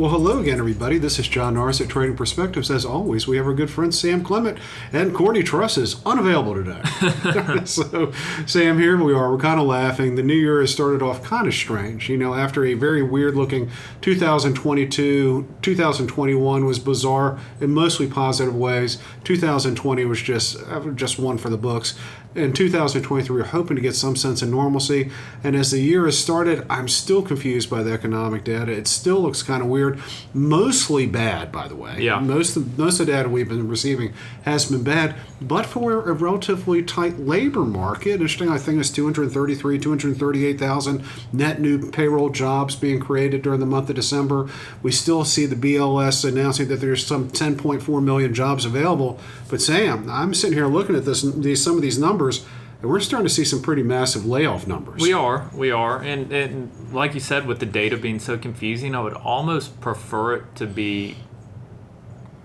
Well, hello again, everybody. This is John Norris at Trading Perspectives. As always, we have our good friend Sam Clement, and Courtney Truss is unavailable today. So, Sam, here we are. We're kind of laughing. The new year has started off kind of strange. You know, after a very weird-looking 2022, 2021 was bizarre in mostly positive ways. 2020 was just one for the books. In 2023, we're hoping to get some sense of normalcy. And as the year has started, I'm still confused by the economic data. It still looks kind of weird. Mostly bad, by the way. Yeah. Most of the data we've been receiving has been bad. But for a relatively tight labor market, interesting, I think it's 238,000 net new payroll jobs being created during the month of December. We still see the BLS announcing that there's some 10.4 million jobs available. But Sam, I'm sitting here looking at some of these numbers, and we're starting to see some pretty massive layoff numbers. We are. And like you said, with the data being so confusing, I would almost prefer it to be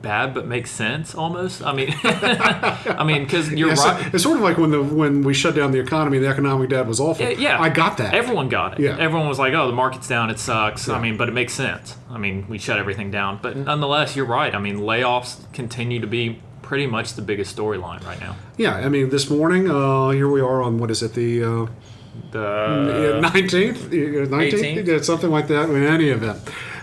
bad but makes sense almost. I mean, because you're right. It's sort of like when we shut down the economy, the economic data was awful. Yeah. I got that. Everyone got it. Yeah. Everyone was like, oh, the market's down, it sucks. Yeah. But it makes sense. We shut everything down. But nonetheless, you're right. Layoffs continue to be pretty much the biggest storyline right now. Yeah, this morning, here we are on, what is it, the 19th? 18th? Yeah, something like that, in any event.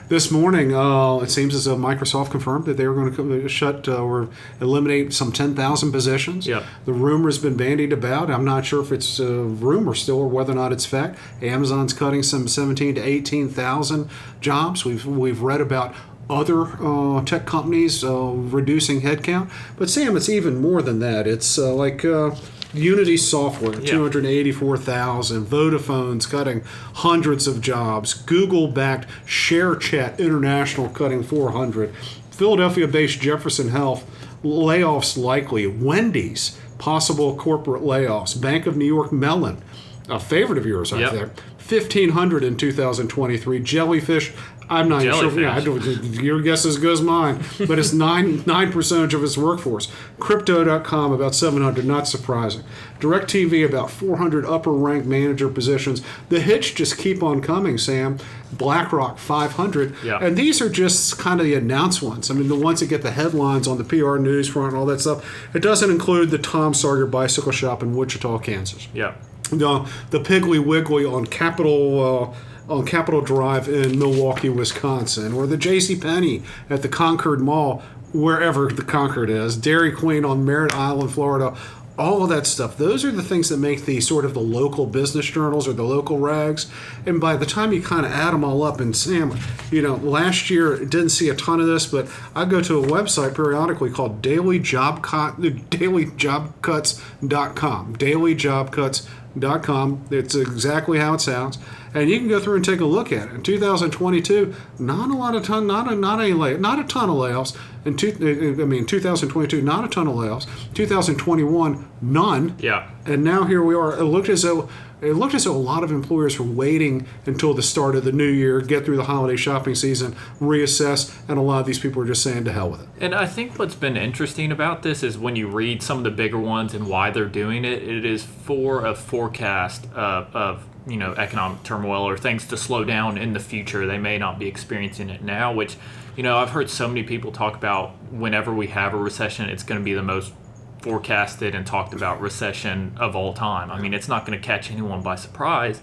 This morning, it seems as though Microsoft confirmed that they were going to shut or eliminate some 10,000 positions. Yep. The rumor's been bandied about. I'm not sure if it's a rumor still or whether or not it's fact. Amazon's cutting some 17,000 to 18,000 jobs. We've read about other tech companies reducing headcount. But Sam, it's even more than that. It's like Unity Software, 284,000. Vodafone's cutting hundreds of jobs. Google-backed ShareChat International cutting 400. Philadelphia-based Jefferson Health, layoffs likely. Wendy's, possible corporate layoffs. Bank of New York Mellon, a favorite of yours, I think. 1,500 in 2023. Jellyfish, I'm not even sure. Yeah, your guess is as good as mine, but it's 9% of its workforce. Crypto.com, about 700, not surprising. DirecTV, about 400 upper-ranked manager positions. The hits just keep on coming, Sam. BlackRock, 500. Yeah. And these are just kind of the announced ones. The ones that get the headlines on the PR news front and all that stuff. It doesn't include the Tom Sawyer Bicycle Shop in Wichita, Kansas. Yeah. The Piggly Wiggly on Capitol Drive in Milwaukee, Wisconsin, or the JCPenney at the Concord Mall, wherever the Concord is, Dairy Queen on Merritt Island, Florida, all of that stuff. Those are the things that make the sort of the local business journals or the local rags. And by the time you kind of add them all up, and Sam, last year didn't see a ton of this, but I go to a website periodically called dailyyobcuts.com. dailyyobcuts.com. It's exactly how it sounds, and you can go through and take a look at it. In 2022, not a ton of layoffs. In 2022, not a ton of layoffs. 2021, none. Yeah. And now here we are. It looked as though a lot of employers were waiting until the start of the new year, get through the holiday shopping season, reassess, and a lot of these people are just saying to hell with it. And I think what's been interesting about this is when you read some of the bigger ones and why they're doing it, it is for a forecast of economic turmoil or things to slow down in the future. They may not be experiencing it now, which, I've heard so many people talk about whenever we have a recession, it's going to be the most forecasted and talked about recession of all time. It's not going to catch anyone by surprise,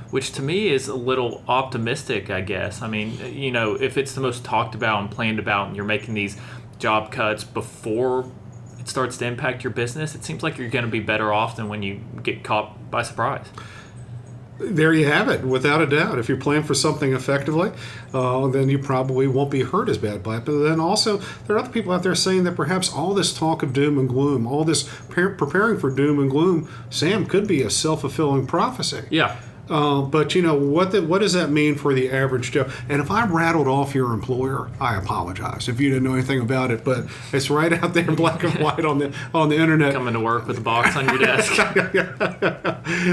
which to me is a little optimistic, I guess. If it's the most talked about and planned about and you're making these job cuts before it starts to impact your business, it seems like you're going to be better off than when you get caught by surprise. There you have it, without a doubt. If you plan for something effectively, then you probably won't be hurt as bad by it. But then also, there are other people out there saying that perhaps all this talk of doom and gloom, all this preparing for doom and gloom, Sam, could be a self-fulfilling prophecy. Yeah. But what does that mean for the average Joe? And if I rattled off your employer, I apologize if you didn't know anything about it. But it's right out there in black and white on the internet. Coming to work with a box on your desk.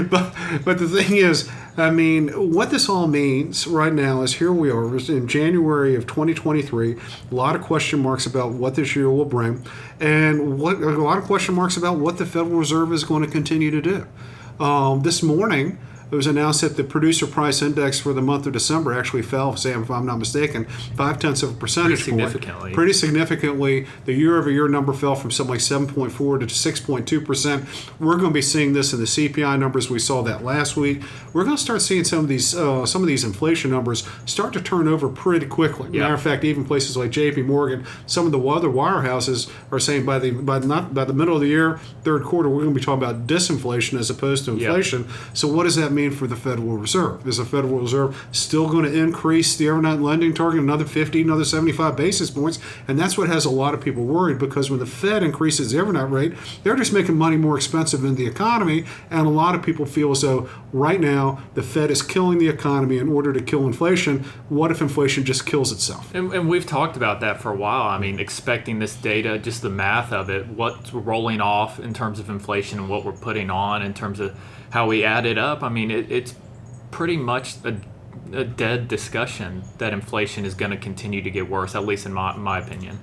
But the thing is, what this all means right now is here we are in January of 2023. A lot of question marks about what this year will bring, and a lot of question marks about what the Federal Reserve is going to continue to do. This morning, it was announced that the producer price index for the month of December actually fell, Sam, if I'm not mistaken, 0.5 percentage point. Significantly. Pretty significantly. The year-over-year number fell from something like 7.4 to 6.2%. We're going to be seeing this in the CPI numbers. We saw that last week. We're going to start seeing some of these inflation numbers start to turn over pretty quickly. Yeah. Matter of fact, even places like J.P. Morgan, some of the other wirehouses are saying by the middle of the year, third quarter, we're going to be talking about disinflation as opposed to inflation. So what does that mean for the Federal Reserve? Is the Federal Reserve still going to increase the overnight lending target another 50, another 75 basis points? And that's what has a lot of people worried, because when the Fed increases the overnight rate, they're just making money more expensive in the economy. And a lot of people feel as though right now the Fed is killing the economy in order to kill inflation. What if inflation just kills itself? And we've talked about that for a while. I mean, expecting this data, just the math of it, what's rolling off in terms of inflation and what we're putting on in terms of how we add it up. I mean, it's pretty much a dead discussion that inflation is going to continue to get worse, at least in my opinion.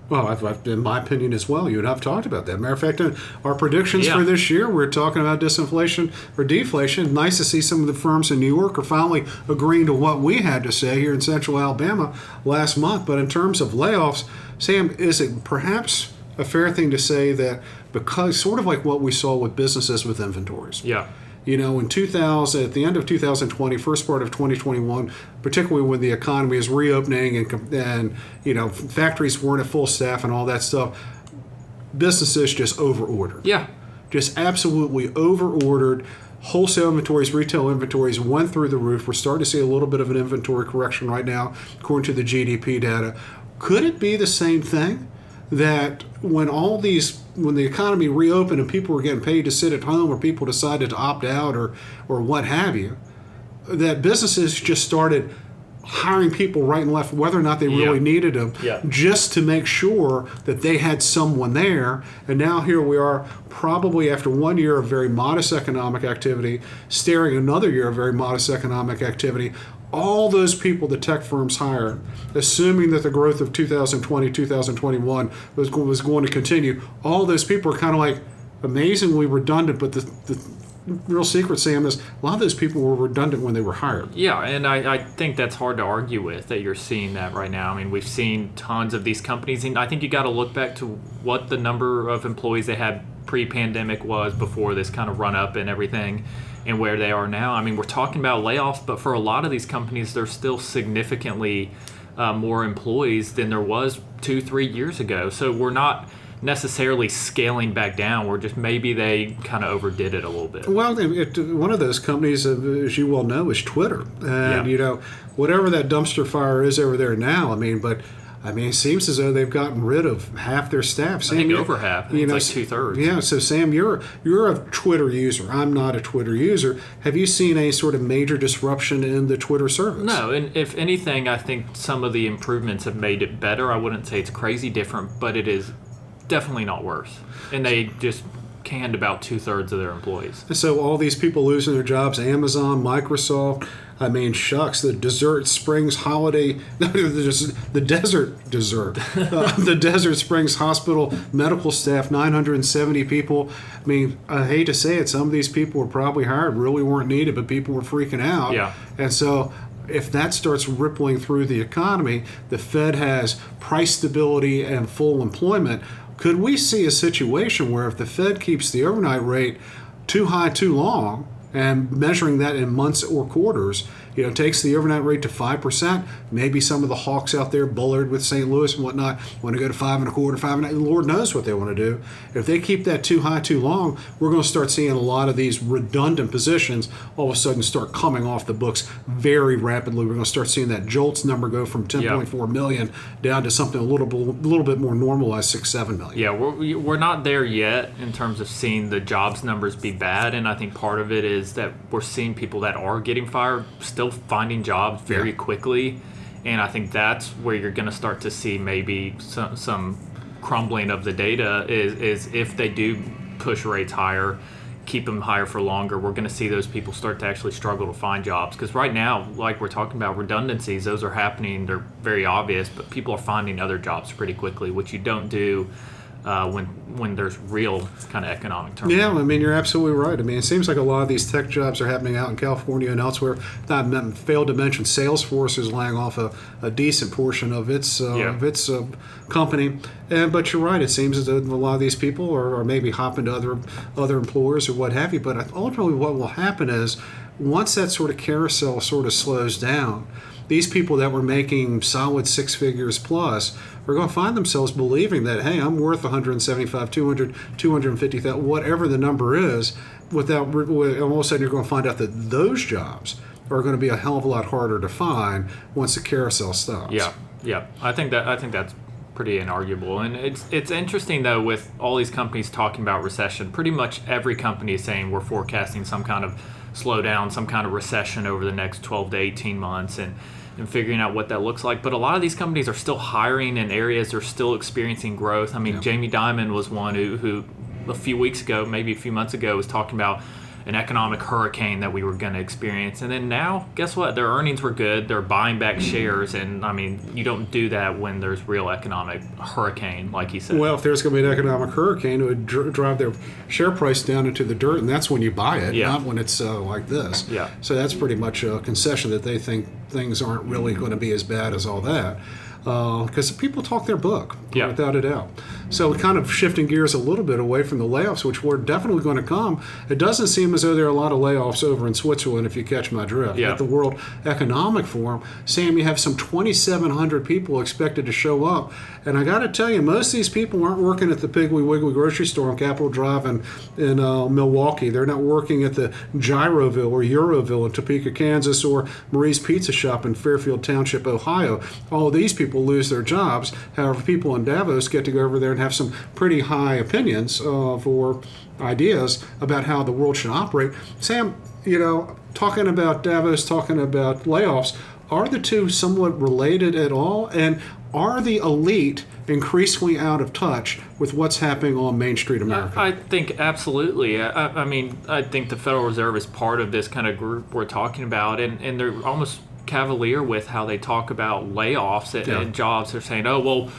Well, in my opinion as well, you and I've talked about that. Matter of fact, our predictions for this year, we're talking about disinflation or deflation. Nice to see some of the firms in New York are finally agreeing to what we had to say here in Central Alabama last month. But in terms of layoffs, Sam, is it perhaps a fair thing to say that because sort of like what we saw with businesses with inventories? Yeah. You know, at the end of 2020, first part of 2021, particularly when the economy is reopening and you know, factories weren't at full staff and all that stuff, businesses just over-ordered. Yeah. Just absolutely over-ordered. Wholesale inventories, retail inventories went through the roof. We're starting to see a little bit of an inventory correction right now, according to the GDP data. Could it be the same thing? That when the economy reopened and people were getting paid to sit at home, or people decided to opt out or what have you, that businesses just started hiring people right and left, whether or not they really needed them, just to make sure that they had someone there. And now here we are, probably after 1 year of very modest economic activity, staring another year of very modest economic activity. All those people the tech firms hired, assuming that the growth of 2020, 2021 was going to continue, all those people are kind of like amazingly redundant. But the real secret, Sam, is a lot of those people were redundant when they were hired. Yeah, and I think that's hard to argue with, that you're seeing that right now. I mean, we've seen tons of these companies, and I think you got to look back to what the number of employees they had pre-pandemic was before this kind of run-up and everything, and where they are now. I mean, we're talking about layoffs, but for a lot of these companies, there's still significantly more employees than there was 2-3 years ago. So we're not necessarily scaling back down. We're just, maybe they kind of overdid it a little bit. Well, one of those companies, as you well know, is Twitter. And, you know, whatever that dumpster fire is over there now, it seems as though they've gotten rid of half their staff. Sam, I think over half. I think it's like 2/3. Yeah. So Sam, you're a Twitter user. I'm not a Twitter user. Have you seen any sort of major disruption in the Twitter service? No. And if anything, I think some of the improvements have made it better. I wouldn't say it's crazy different, but it is definitely not worse. And they just canned about 2/3 of their employees. And so all these people losing their jobs, Amazon, Microsoft, shucks, the Desert Springs Holiday, the Desert Springs Hospital medical staff, 970 people. I hate to say it, some of these people were probably hired, really weren't needed, but people were freaking out. Yeah. And so if that starts rippling through the economy, the Fed has price stability and full employment. Could we see a situation where if the Fed keeps the overnight rate too high too long, and measuring that in months or quarters, takes the overnight rate to 5%, maybe some of the hawks out there, Bullard with St. Louis and whatnot, want to go to 5.25%, 5.5%. Lord knows what they want to do. If they keep that too high too long, we're going to start seeing a lot of these redundant positions all of a sudden start coming off the books very rapidly. We're going to start seeing that JOLTS number go from 10.4 million down to something a little bit more normalized, 6-7 million. Yeah, we're not there yet in terms of seeing the jobs numbers be bad, and I think part of it is that we're seeing people that are getting fired still finding jobs very quickly, and I think that's where you're going to start to see maybe some crumbling of the data is if they do push rates higher, keep them higher for longer, we're going to see those people start to actually struggle to find jobs. Because right now, like we're talking about redundancies, those are happening, they're very obvious, but people are finding other jobs pretty quickly, which you don't do when there's real kind of economic turmoil. Yeah, I mean, you're absolutely right. I mean, it seems like a lot of these tech jobs are happening out in California and elsewhere. Not failed to mention Salesforce is laying off a decent portion of its company. But you're right. It seems as though a lot of these people are maybe hopping to other employers or what have you. But ultimately, what will happen is once that sort of carousel sort of slows down, these people that were making solid six figures plus are going to find themselves believing that, hey, I'm worth 175, 200, 250,000, whatever the number is, all of a sudden you're going to find out that those jobs are going to be a hell of a lot harder to find once the carousel stops. Yeah. I think that's pretty inarguable. And it's interesting, though, with all these companies talking about recession, pretty much every company is saying we're forecasting some kind of slowdown, some kind of recession over the next 12 to 18 months. And figuring out what that looks like. But a lot of these companies are still hiring in areas they're still experiencing growth. I mean, Jamie Dimon was one who a few weeks ago, maybe a few months ago, was talking about an economic hurricane that we were going to experience. And then now, guess what? Their earnings were good. They're buying back shares. And, I mean, you don't do that when there's real economic hurricane, like he said. Well, if there's going to be an economic hurricane, it would drive their share price down into the dirt, and that's when you buy it, not when it's like this. Yeah. So that's pretty much a concession that they think things aren't really going to be as bad as all that. Because people talk their book, without a doubt. So kind of shifting gears a little bit away from the layoffs, which were definitely going to come, it doesn't seem as though there are a lot of layoffs over in Switzerland, if you catch my drift. Yeah. At the World Economic Forum, Sam, you have some 2,700 people expected to show up. And I got to tell you, most of these people aren't working at the Piggly Wiggly grocery store on Capitol Drive in Milwaukee. They're not working at the Gyroville or Euroville in Topeka, Kansas, or Marie's Pizza Shop in Fairfield Township, Ohio. All of these people lose their jobs. However, people in Davos get to go over there and have some pretty high opinions or ideas about how the world should operate. Sam, talking about Davos, talking about layoffs, are the two somewhat related at all? And are the elite increasingly out of touch with what's happening on Main Street America? I think absolutely. I mean, I think the Federal Reserve is part of this kind of group we're talking about, and they're almost cavalier with how they talk about layoffs and jobs. They're saying, oh, well,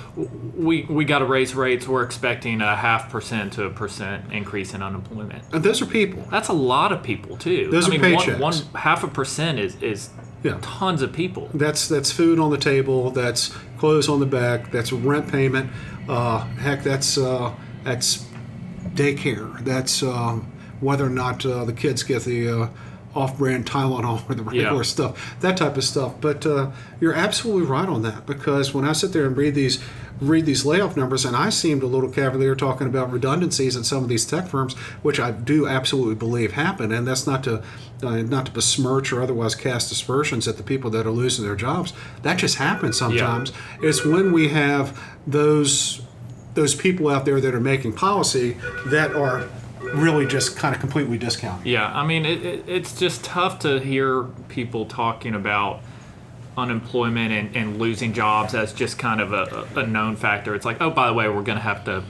we got to raise rates. We're expecting 0.5% to 1% increase in unemployment. And those are people. That's a lot of people, too. Those are paychecks. 0.5% is tons of people. That's food on the table. That's clothes on the back. That's rent payment. Heck, that's daycare. That's whether or not the kids get the off-brand Tylenol or the regular stuff, that type of stuff. But you're absolutely right on that, because when I sit there and read these layoff numbers, and I seemed a little cavalier talking about redundancies in some of these tech firms, which I do absolutely believe happen, and that's not to besmirch or otherwise cast aspersions at the people that are losing their jobs. That just happens sometimes. It's when we have those people out there that are making policy that are really just kind of completely discounted. Yeah, I mean, it's just tough to hear people talking about unemployment and losing jobs as just kind of a known factor. It's like, oh, by the way, we're going to have to,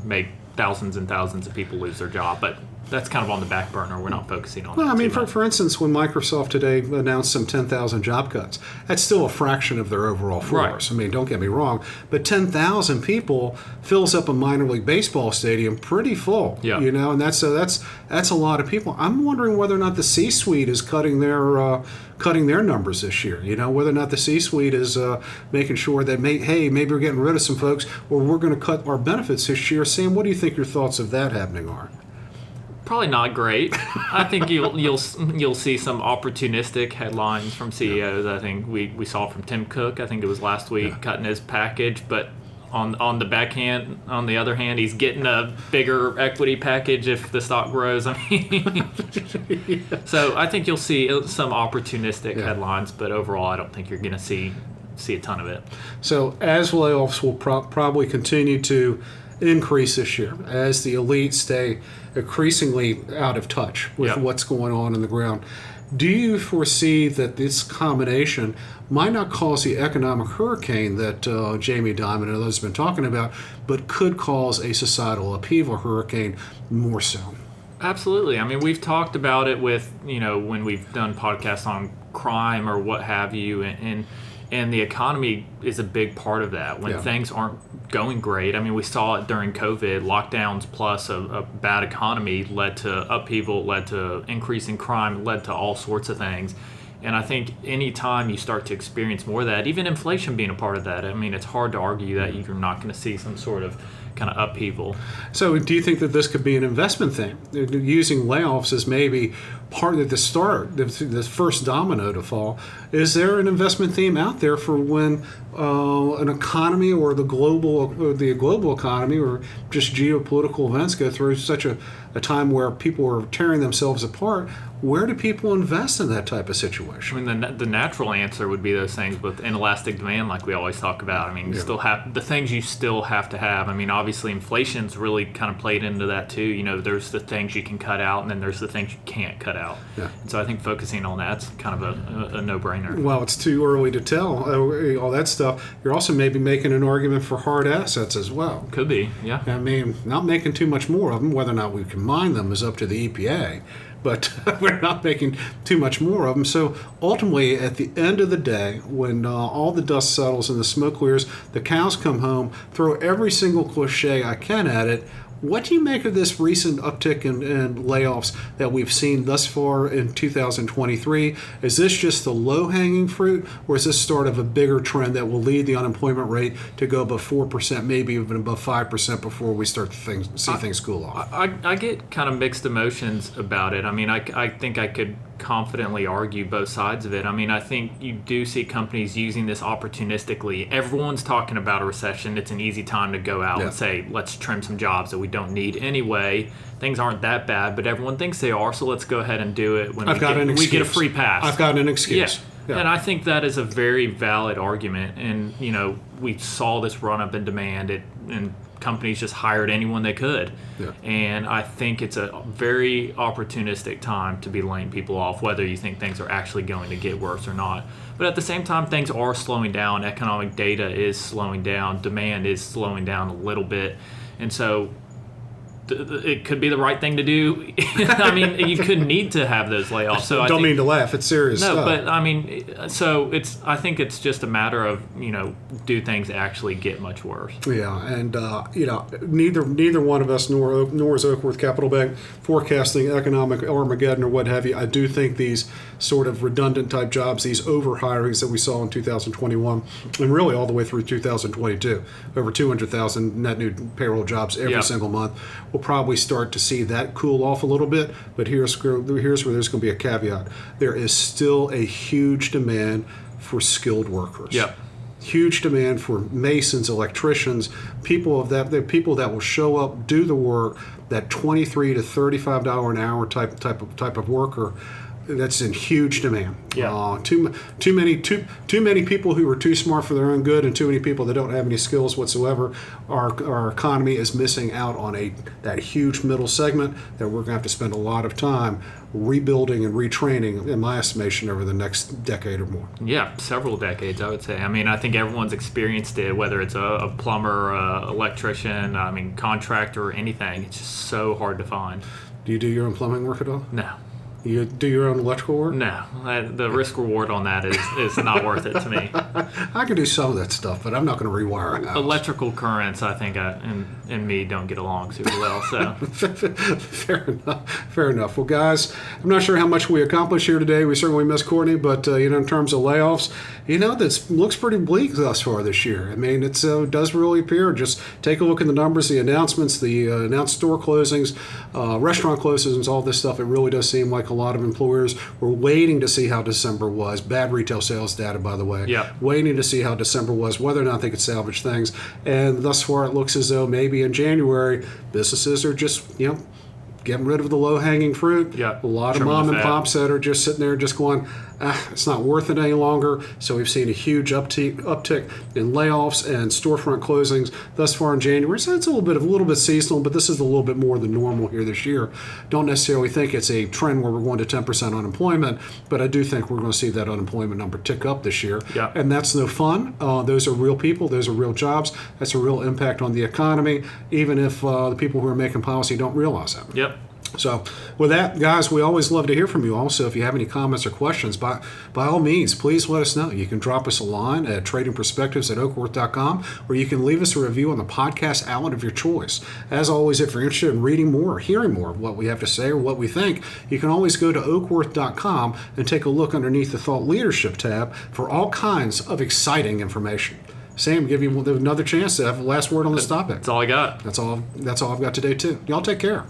make thousands and thousands of people lose their job. But that's kind of on the back burner. We're not focusing on that. Well, I mean, for instance, when Microsoft today announced some 10,000 job cuts, that's still a fraction of their overall force. Right. I mean, don't get me wrong, but 10,000 people fills up a minor league baseball stadium pretty full. Yeah. And that's a lot of people. I'm wondering whether or not the C-suite is cutting their numbers this year. Whether or not the C-suite is making sure that maybe we're getting rid of some folks, or we're going to cut our benefits this year. Sam, what do you think your thoughts of that happening are? Probably not great. I think you'll see some opportunistic headlines from CEOs. I think we saw from Tim Cook. I think it was last week, cutting his package. But on the backhand, on the other hand, he's getting a bigger equity package if the stock grows. I mean, so I think you'll see some opportunistic headlines. But overall, I don't think you're going to see a ton of it. So as layoffs will probably continue to increase this year, as the elite stay increasingly out of touch with what's going on in the ground, do you foresee that this combination might not cause the economic hurricane that Jamie Dimon and others have been talking about, but could cause a societal upheaval hurricane more so? Absolutely. I mean, we've talked about it with, when we've done podcasts on crime or what have you, and And the economy is a big part of that. When things aren't going great, I mean, we saw it during COVID. Lockdowns plus a bad economy led to upheaval, led to increase in crime, led to all sorts of things. And I think any time you start to experience more of that, even inflation being a part of that, I mean, it's hard to argue that you're not going to see some sort of kind of upheaval. So do you think that this could be an investment thing? Using layoffs as maybe part of the start, the first domino to fall. Is there an investment theme out there for when an economy or the global economy or just geopolitical events go through such a time where people are tearing themselves apart? Where do people invest in that type of situation? I mean, the natural answer would be those things with inelastic demand, like we always talk about. I mean, you still have the things you still have to have. I mean, obviously, inflation's really kind of played into that too. You know, there's the things you can cut out, and then there's the things you can't cut out. Yeah. And so I think focusing on that's kind of a no-brainer. Well, it's too early to tell all that stuff. You're also maybe making an argument for hard assets as well. Could be, yeah. I mean, not making too much more of them. Whether or not we can mine them is up to the EPA. But we're not making too much more of them. So ultimately, at the end of the day, when all the dust settles and the smoke clears, the cows come home, throw every single cliche I can at it. What do you make of this recent uptick in layoffs that we've seen thus far in 2023? Is this just the low-hanging fruit, or is this start of a bigger trend that will lead the unemployment rate to go above 4%, maybe even above 5% before we start to see things cool off? I get kind of mixed emotions about it. I mean, I think I could confidently argue both sides of it. I mean, I think you do see companies using this opportunistically. Everyone's talking about a recession. It's an easy time to go out and say, let's trim some jobs that we don't need anyway. Things aren't that bad, but everyone thinks they are, so let's go ahead and do it when we get a free pass. I've got an excuse. Yeah. And I think that is a very valid argument. And, you know, we saw this run up in demand, and companies just hired anyone they could. Yeah. And I think it's a very opportunistic time to be laying people off, whether you think things are actually going to get worse or not. But at the same time, things are slowing down. Economic data is slowing down. Demand is slowing down a little bit. And so it could be the right thing to do. I mean, you could need to have those layoffs. So I don't mean to laugh. It's serious stuff. No, but I mean, so I think it's just a matter of, you know, do things actually get much worse? Yeah, and you know, neither one of us nor is Oakworth Capital Bank forecasting economic Armageddon or what have you. I do think these sort of redundant type jobs, these overhirings that we saw in 2021 and really all the way through 2022, over 200,000 net new payroll jobs every single month. We'll probably start to see that cool off a little bit, but here's where there's going to be a caveat. There is still a huge demand for skilled workers. Yep. Huge demand for masons, electricians, people that will show up, do the work, that $23 to $35 an hour type of worker. That's in huge demand. Yeah. Too many people who are too smart for their own good, and too many people that don't have any skills whatsoever. Our economy is missing out on that huge middle segment that we're going to have to spend a lot of time rebuilding and retraining, in my estimation, over the next decade or more. Yeah, several decades, I would say. I mean, I think everyone's experienced it, whether it's a plumber, electrician, I mean, contractor, or anything. It's just so hard to find. Do you do your own plumbing work at all? No. You do your own electrical work? No, the risk reward on that is not worth it to me. I can do some of that stuff, but I'm not going to rewire a house. Electrical currents, I think, and me don't get along super well. So fair enough. Well, guys, I'm not sure how much we accomplished here today. We certainly miss Courtney, but you know, in terms of layoffs, you know, that looks pretty bleak thus far this year. I mean, it does really appear. Just take a look at the numbers, the announcements, the announced store closings, restaurant closings, all this stuff. It really does seem like a lot of employers were waiting to see how December was. Bad retail sales data, by the way. Yeah. Waiting to see how December was, whether or not they could salvage things. And thus far, it looks as though maybe in January, businesses are just, you know, getting rid of the low-hanging fruit. Yeah. A lot of mom and pops that are just sitting there just going, it's not worth it any longer. So we've seen a huge uptick in layoffs and storefront closings thus far in January. So it's a little bit seasonal, but this is a little bit more than normal here this year. Don't necessarily think it's a trend where we're going to 10% unemployment, but I do think we're going to see that unemployment number tick up this year. Yeah. And that's no fun. Those are real people. Those are real jobs. That's a real impact on the economy, even if the people who are making policy don't realize that. Yep. So, with that, guys, we always love to hear from you. Also, if you have any comments or questions, by all means, please let us know. You can drop us a line at tradingperspectives@oakworth.com, or you can leave us a review on the podcast outlet of your choice. As always, if you're interested in reading more or hearing more of what we have to say or what we think, you can always go to oakworth.com and take a look underneath the Thought Leadership tab for all kinds of exciting information. Sam, give you another chance to have the last word on this topic. That's all I got. That's all I've got today, too. Y'all take care.